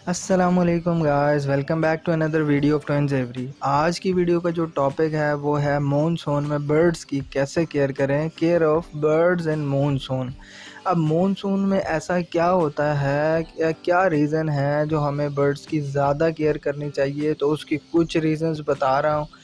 السلام علیکم guys, welcome back to another video of twins every. آج کی ویڈیو کا جو ٹاپک ہے وہ ہے مونسون میں برڈز کی کیسے کیئر کریں، care of birds in monsoon. اب مونسون میں ایسا کیا ہوتا ہے، کیا ریزن ہے جو ہمیں برڈز کی زیادہ کیئر کرنی چاہیے، تو اس کی کچھ ریزنز بتا رہا ہوں۔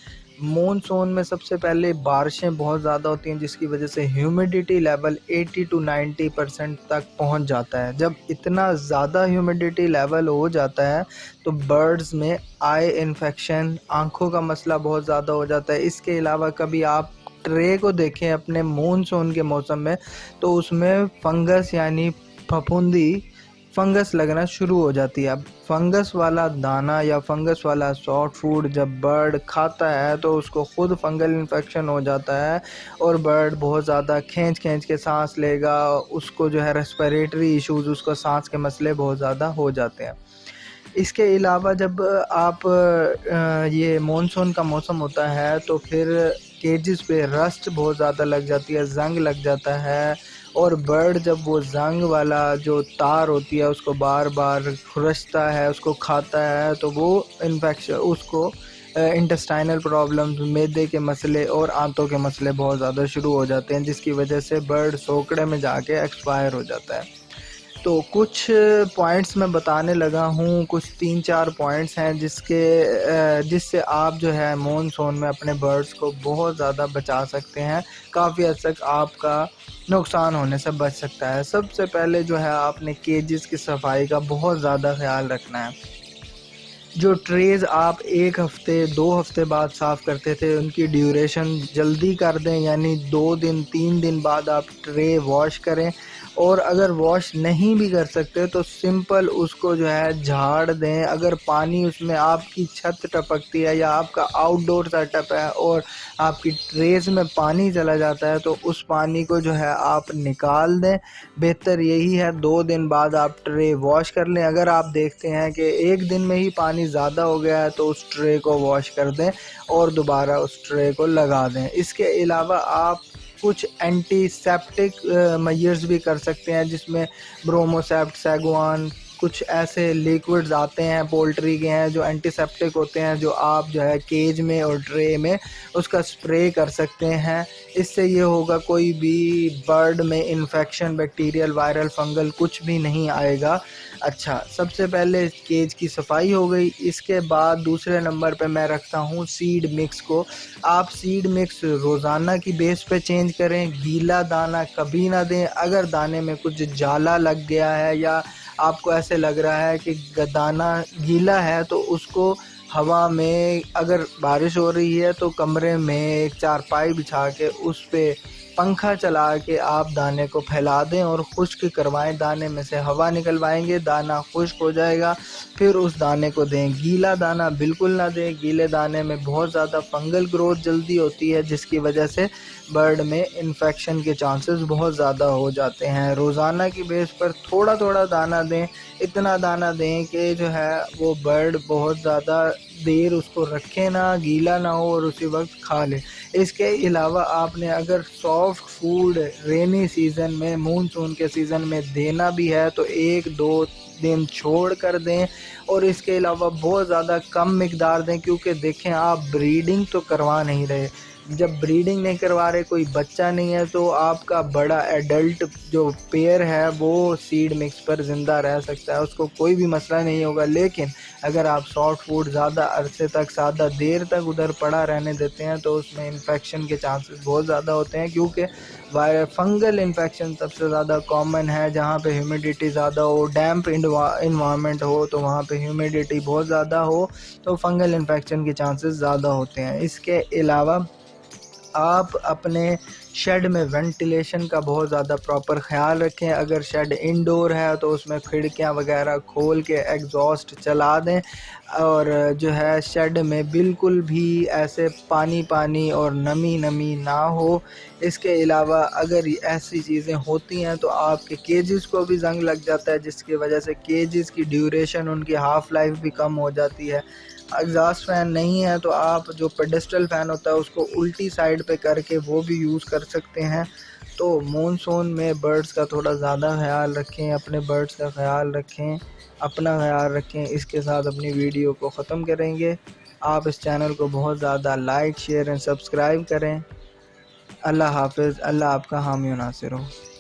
مونسون میں سب سے پہلے بارشیں بہت زیادہ ہوتی ہیں، جس کی وجہ سے ہیومیڈیٹی لیول 80 to 90% تک پہنچ جاتا ہے۔ جب اتنا زیادہ ہیومیڈیٹی لیول ہو جاتا ہے تو برڈز میں آئی انفیکشن، آنکھوں کا مسئلہ بہت زیادہ ہو جاتا ہے۔ اس کے علاوہ کبھی آپ ٹرے کو دیکھیں اپنے مونسون کے موسم میں، تو اس میں فنگس یعنی پھپھوندی فنگس لگنا شروع ہو جاتی ہے۔ اب فنگس والا دانہ یا فنگس والا سافٹ فوڈ جب برڈ کھاتا ہے تو اس کو خود فنگل انفیکشن ہو جاتا ہے، اور برڈ بہت زیادہ کھینچ کے سانس لے گا، اس کو جو ہے ریسپیریٹری ایشوز، اس کو سانس کے مسئلے بہت زیادہ ہو جاتے ہیں۔ اس کے علاوہ جب آپ یہ مونسون کا موسم ہوتا ہے تو پھر کیجز پہ رسٹ بہت زیادہ لگ جاتی ہے، زنگ لگ جاتا ہے، اور برڈ جب وہ زنگ والا جو تار ہوتی ہے اس کو بار بار کھرچتا ہے، اس کو کھاتا ہے، تو وہ انفیکشن، اس کو انٹسٹائنل پرابلمز، معدے کے مسئلے اور آنتوں کے مسئلے بہت زیادہ شروع ہو جاتے ہیں، جس کی وجہ سے برڈ سوکڑے میں جا کے ایکسپائر ہو جاتا ہے۔ تو کچھ پوائنٹس میں بتانے لگا ہوں، کچھ 3-4 پوائنٹس ہیں جس سے آپ جو ہے مونسون میں اپنے برڈز کو بہت زیادہ بچا سکتے ہیں، کافی حد تک آپ کا نقصان ہونے سے بچ سکتا ہے۔ سب سے پہلے جو ہے آپ نے کیجز کی صفائی کا بہت زیادہ خیال رکھنا ہے۔ جو ٹریز آپ 1 ہفتے 2 ہفتے بعد صاف کرتے تھے، ان کی ڈیوریشن جلدی کر دیں، یعنی 2 دن 3 دن بعد آپ ٹرے واش کریں، اور اگر واش نہیں بھی کر سکتے تو سمپل اس کو جو ہے جھاڑ دیں۔ اگر پانی اس میں آپ کی چھت ٹپکتی ہے یا آپ کا آؤٹ ڈور سیٹ اپ ہے اور آپ کی ٹریز میں پانی چلا جاتا ہے تو اس پانی کو جو ہے آپ نکال دیں۔ بہتر یہی ہے 2 دن بعد آپ ٹرے واش کر لیں۔ اگر آپ دیکھتے ہیں کہ 1 دن میں ہی پانی زیادہ ہو گیا ہے تو اس ٹرے کو واش کر دیں اور دوبارہ اس ٹرے کو لگا دیں۔ اس کے علاوہ آپ کچھ اینٹی سیپٹک میئرز بھی کر سکتے ہیں، جس میں برومو سیپٹ، سیگوان، کچھ ایسے لیکوڈز آتے ہیں پولٹری کے ہیں جو اینٹی سیپٹک ہوتے ہیں، جو آپ جو ہے کیج میں اور ٹرے میں اس کا سپرے کر سکتے ہیں۔ اس سے یہ ہوگا کوئی بھی برڈ میں انفیکشن، بیکٹیریل، وائرل، فنگل کچھ بھی نہیں آئے گا۔ اچھا، سب سے پہلے کیج کی صفائی ہو گئی۔ اس کے بعد دوسرے نمبر پہ میں رکھتا ہوں سیڈ مکس کو۔ آپ سیڈ مکس روزانہ کی بیس پہ چینج کریں، گیلا دانہ کبھی نہ دیں۔ اگر دانے میں کچھ جالا لگ گیا ہے یا آپ کو ایسے لگ رہا ہے کہ دانہ گیلا ہے تو اس کو ہوا میں، اگر بارش ہو رہی ہے تو کمرے میں ایک چارپائی بچھا کے اس پہ پنکھا چلا کے آپ دانے کو پھیلا دیں اور خشک کروائیں۔ دانے میں سے ہوا نکلوائیں گے، دانہ خشک ہو جائے گا، پھر اس دانے کو دیں۔ گیلا دانہ بالکل نہ دیں، گیلے دانے میں بہت زیادہ فنگل گروتھ جلدی ہوتی ہے، جس کی وجہ سے برڈ میں انفیکشن کے چانسز بہت زیادہ ہو جاتے ہیں۔ روزانہ کی بیس پر تھوڑا تھوڑا دانہ دیں، اتنا دانہ دیں کہ جو ہے وہ برڈ بہت زیادہ دیر اس کو رکھے نہ، گیلا نہ ہو اور اسی وقت کھا لے۔ اس کے علاوہ آپ نے اگر سافٹ فوڈ رینی سیزن میں، مونسون کے سیزن میں دینا بھی ہے تو 1-2 دن چھوڑ کر دیں، اور اس کے علاوہ بہت زیادہ کم مقدار دیں، کیونکہ دیکھیں آپ بریڈنگ تو کروا نہیں رہے۔ جب بریڈنگ نہیں کروا رہے، کوئی بچہ نہیں ہے، تو آپ کا بڑا ایڈلٹ جو پیئر ہے وہ سیڈ مکس پر زندہ رہ سکتا ہے، اس کو کوئی بھی مسئلہ نہیں ہوگا۔ لیکن اگر آپ سافٹ فوڈ زیادہ عرصے تک، زیادہ دیر تک ادھر پڑا رہنے دیتے ہیں تو اس میں انفیکشن کے چانسز بہت زیادہ ہوتے ہیں، کیونکہ فنگل انفیکشن سب سے زیادہ کامن ہے جہاں پہ ہیومیڈیٹی زیادہ ہو، ڈیمپ انوائرمنٹ ہو، تو وہاں پہ ہیومیڈیٹی بہت زیادہ ہو تو فنگل انفیکشن کے چانسز زیادہ ہوتے ہیں۔ اس کے علاوہ آپ اپنے شیڈ میں وینٹیلیشن کا بہت زیادہ پراپر خیال رکھیں۔ اگر شیڈ انڈور ہے تو اس میں کھڑکیاں وغیرہ کھول کے ایگزاسٹ چلا دیں، اور جو ہے شیڈ میں بالکل بھی ایسے پانی اور نمی نہ ہو۔ اس کے علاوہ اگر ایسی چیزیں ہوتی ہیں تو آپ کے کیجز کو بھی زنگ لگ جاتا ہے، جس کی وجہ سے کیجز کی ڈیوریشن، ان کی ہاف لائف بھی کم ہو جاتی ہے۔ ایگزاسٹ فین نہیں ہے تو آپ جو پیڈسٹل فین ہوتا ہے اس کو الٹی سائڈ پہ کر کے وہ بھی یوز کر سکتے ہیں۔ تو مونسون میں برڈز کا تھوڑا زیادہ خیال رکھیں، اپنے برڈز کا خیال رکھیں، اپنا خیال رکھیں۔ اس کے ساتھ اپنی ویڈیو کو ختم کریں گے۔ آپ اس چینل کو بہت زیادہ لائک، شیئر اور سبسکرائب کریں۔ اللہ حافظ، اللہ آپ کا حامی و ناصر ہو۔